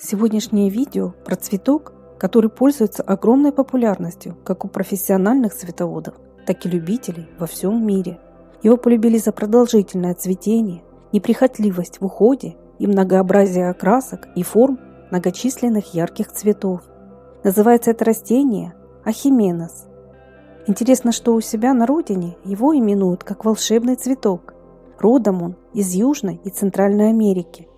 Сегодняшнее видео про цветок, который пользуется огромной популярностью как у профессиональных цветоводов, так и любителей во всем мире. Его полюбили за продолжительное цветение, неприхотливость в уходе и многообразие окрасок и форм многочисленных ярких цветов. Называется это растение ахименос. Интересно, что у себя на родине его именуют как волшебный цветок. Родом он из Южной и Центральной Америки.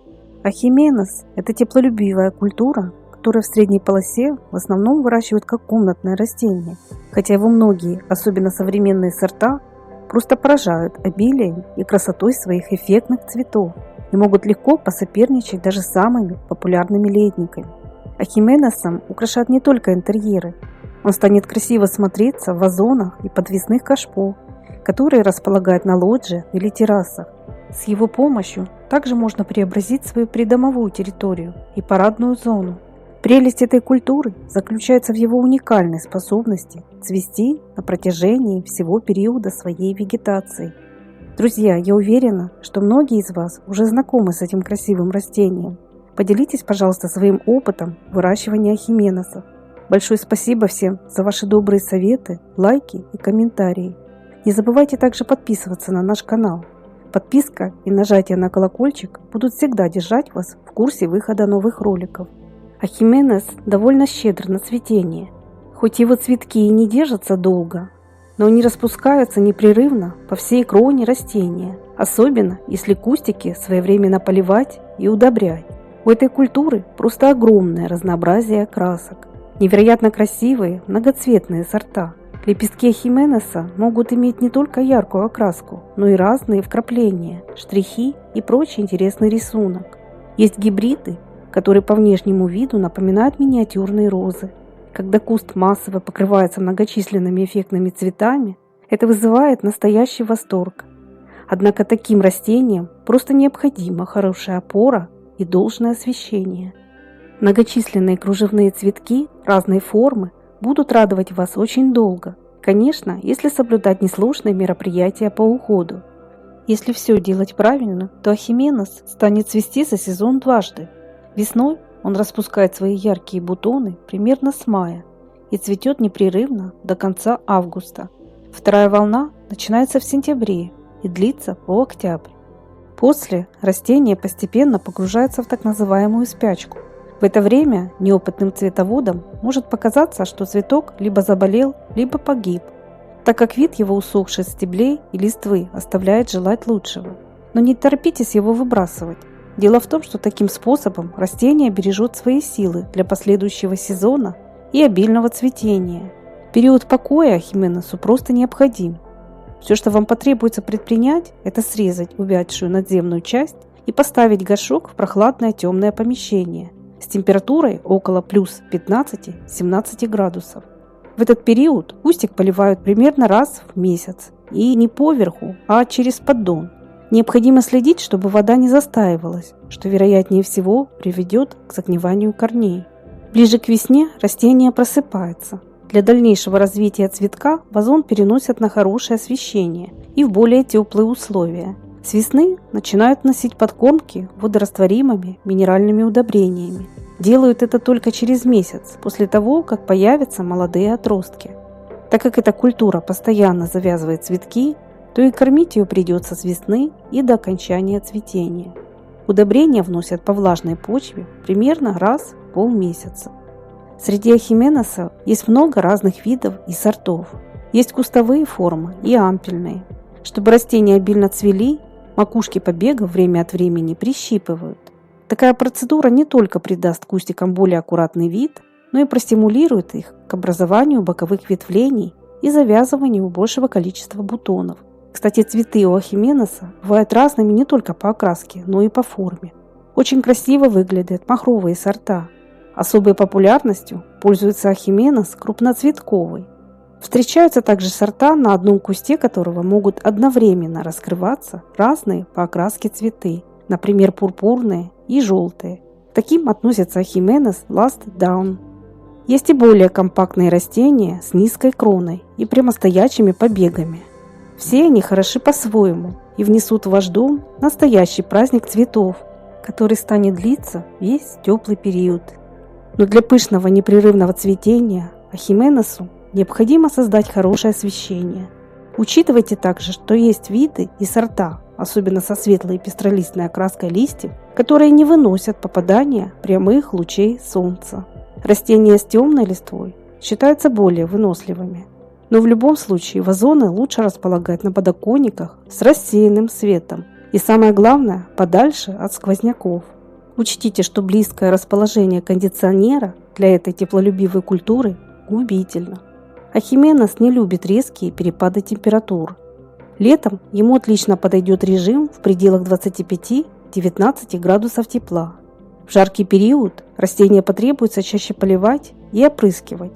Ахименос – это теплолюбивая культура, которая в средней полосе в основном выращивают как комнатное растение, хотя его многие, особенно современные сорта, просто поражают обилием и красотой своих эффектных цветов и могут легко посоперничать даже с самыми популярными летниками. Ахименосом украшают не только интерьеры, он станет красиво смотреться в вазонах и подвесных кашпо, которые располагают на лоджиях или террасах. С его помощью также можно преобразить свою придомовую территорию и парадную зону. Прелесть этой культуры заключается в его уникальной способности цвести на протяжении всего периода своей вегетации. Друзья, я уверена, что многие из вас уже знакомы с этим красивым растением. Поделитесь, пожалуйста, своим опытом выращивания ахименосов. Большое спасибо всем за ваши добрые советы, лайки и комментарии. Не забывайте также подписываться на наш канал. Подписка и нажатие на колокольчик будут всегда держать вас в курсе выхода новых роликов. Ахименос довольно щедр на цветение. Хоть его цветки и не держатся долго, но они распускаются непрерывно по всей кроне растения, особенно если кустики своевременно поливать и удобрять. У этой культуры просто огромное разнообразие красок, невероятно красивые многоцветные сорта. Лепестки ахименоса могут иметь не только яркую окраску, но и разные вкрапления, штрихи и прочий интересный рисунок. Есть гибриды, которые по внешнему виду напоминают миниатюрные розы. Когда куст массово покрывается многочисленными эффектными цветами, это вызывает настоящий восторг. Однако таким растениям просто необходима хорошая опора и должное освещение. Многочисленные кружевные цветки разной формы будут радовать вас очень долго. Конечно, если соблюдать несложные мероприятия по уходу. Если все делать правильно, то ахименос станет цвести за сезон дважды. Весной он распускает свои яркие бутоны примерно с мая и цветет непрерывно до конца августа. Вторая волна начинается в сентябре и длится по октябрь. После растение постепенно погружается в так называемую спячку. В это время неопытным цветоводам может показаться, что цветок либо заболел, либо погиб, так как вид его усохших стеблей и листвы оставляет желать лучшего. Но не торопитесь его выбрасывать. Дело в том, что таким способом растение бережет свои силы для последующего сезона и обильного цветения. Период покоя ахименосу просто необходим. Все, что вам потребуется предпринять, это срезать увядшую надземную часть и поставить горшок в прохладное темное помещение с температурой около плюс 15-17 градусов. В этот период кустик поливают примерно раз в месяц и не поверху, а через поддон. Необходимо следить, чтобы вода не застаивалась, что вероятнее всего приведет к загниванию корней. Ближе к весне растение просыпается. Для дальнейшего развития цветка вазон переносят на хорошее освещение и в более теплые условия. С весны начинают вносить подкормки водорастворимыми минеральными удобрениями. Делают это только через месяц, после того, как появятся молодые отростки. Так как эта культура постоянно завязывает цветки, то и кормить ее придется с весны и до окончания цветения. Удобрения вносят по влажной почве примерно раз в полмесяца. Среди ахименосов есть много разных видов и сортов. Есть кустовые формы и ампельные. Чтобы растения обильно цвели, макушки побегов время от времени прищипывают. Такая процедура не только придаст кустикам более аккуратный вид, но и простимулирует их к образованию боковых ветвлений и завязыванию большего количества бутонов. Кстати, цветы у ахименоса бывают разными не только по окраске, но и по форме. Очень красиво выглядят махровые сорта. Особой популярностью пользуется ахименос крупноцветковый. Встречаются также сорта, на одном кусте которого могут одновременно раскрываться разные по окраске цветы, например, пурпурные и желтые. К таким относятся ахименос Last Dawn. Есть и более компактные растения с низкой кроной и прямостоячими побегами. Все они хороши по-своему и внесут в ваш дом настоящий праздник цветов, который станет длиться весь теплый период. Но для пышного непрерывного цветения ахименесу необходимо создать хорошее освещение. Учитывайте также, что есть виды и сорта, особенно со светлой пестролистной окраской листьев, которые не выносят попадания прямых лучей солнца. Растения с темной листвой считаются более выносливыми. Но в любом случае вазоны лучше располагать на подоконниках с рассеянным светом и, самое главное, подальше от сквозняков. Учтите, что близкое расположение кондиционера для этой теплолюбивой культуры губительно. Ахименес не любит резкие перепады температур. Летом ему отлично подойдет режим в пределах 25-19 градусов тепла. В жаркий период растения потребуется чаще поливать и опрыскивать.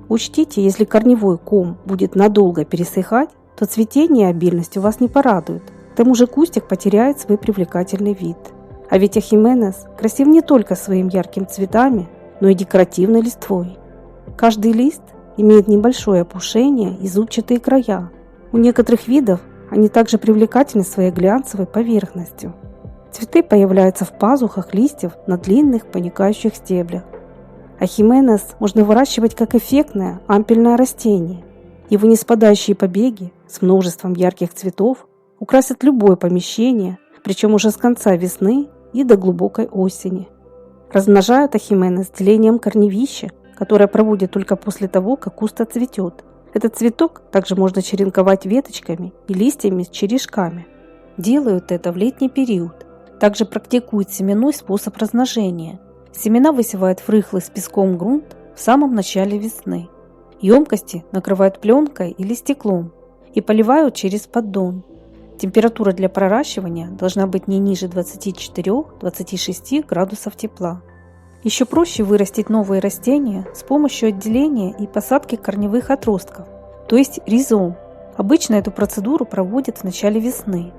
Учтите, если корневой ком будет надолго пересыхать, то цветение и обильность у вас не порадует. К тому же кустик потеряет свой привлекательный вид. А ведь ахименес красив не только своими яркими цветами, но и декоративной листвой. Каждый лист имеет небольшое опушение и зубчатые края. У некоторых видов они также привлекательны своей глянцевой поверхностью. Цветы появляются в пазухах листьев на длинных поникающих стеблях. Ахименес можно выращивать как эффектное ампельное растение. Его неспадающие побеги с множеством ярких цветов украсят любое помещение, причем уже с конца весны и до глубокой осени. Размножают ахименес делением корневища, которое проводят только после того, как куст отцветет. Этот цветок также можно черенковать веточками и листьями с черешками. Делают это в летний период. Также практикуют семенной способ размножения. Семена высевают в рыхлый с песком грунт в самом начале весны. Емкости накрывают пленкой или стеклом и поливают через поддон. Температура для проращивания должна быть не ниже 24-26 градусов тепла. Еще проще вырастить новые растения с помощью отделения и посадки корневых отростков, то есть ризом. Обычно эту процедуру проводят в начале весны.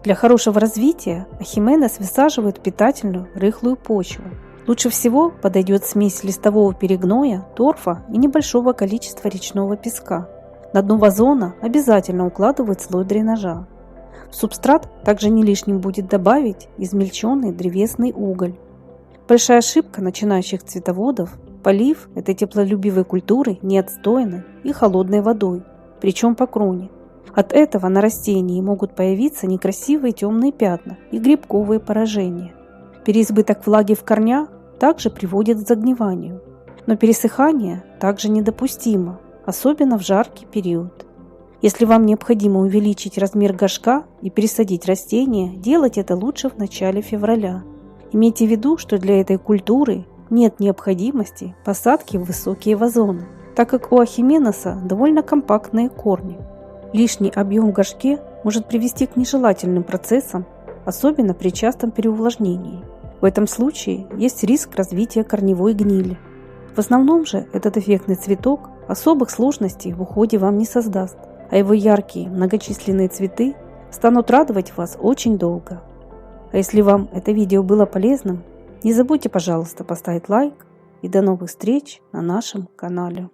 Для хорошего развития ахименес высаживают в питательную рыхлую почву. Лучше всего подойдет смесь листового перегноя, торфа и небольшого количества речного песка. На дно вазона обязательно укладывают слой дренажа. В субстрат также не лишним будет добавить измельченный древесный уголь. Большая ошибка начинающих цветоводов – полив этой теплолюбивой культуры неотстойной и холодной водой, причем по кроне. От этого на растении могут появиться некрасивые темные пятна и грибковые поражения. Переизбыток влаги в корнях также приводит к загниванию. Но пересыхание также недопустимо, особенно в жаркий период. Если вам необходимо увеличить размер горшка и пересадить растение, делать это лучше в начале февраля. Имейте в виду, что для этой культуры нет необходимости посадки в высокие вазоны, так как у ахименеса довольно компактные корни. Лишний объем в горшке может привести к нежелательным процессам, особенно при частом переувлажнении. В этом случае есть риск развития корневой гнили. В основном же этот эффектный цветок особых сложностей в уходе вам не создаст, а его яркие многочисленные цветы станут радовать вас очень долго. А если вам это видео было полезным, не забудьте, пожалуйста, поставить лайк и до новых встреч на нашем канале.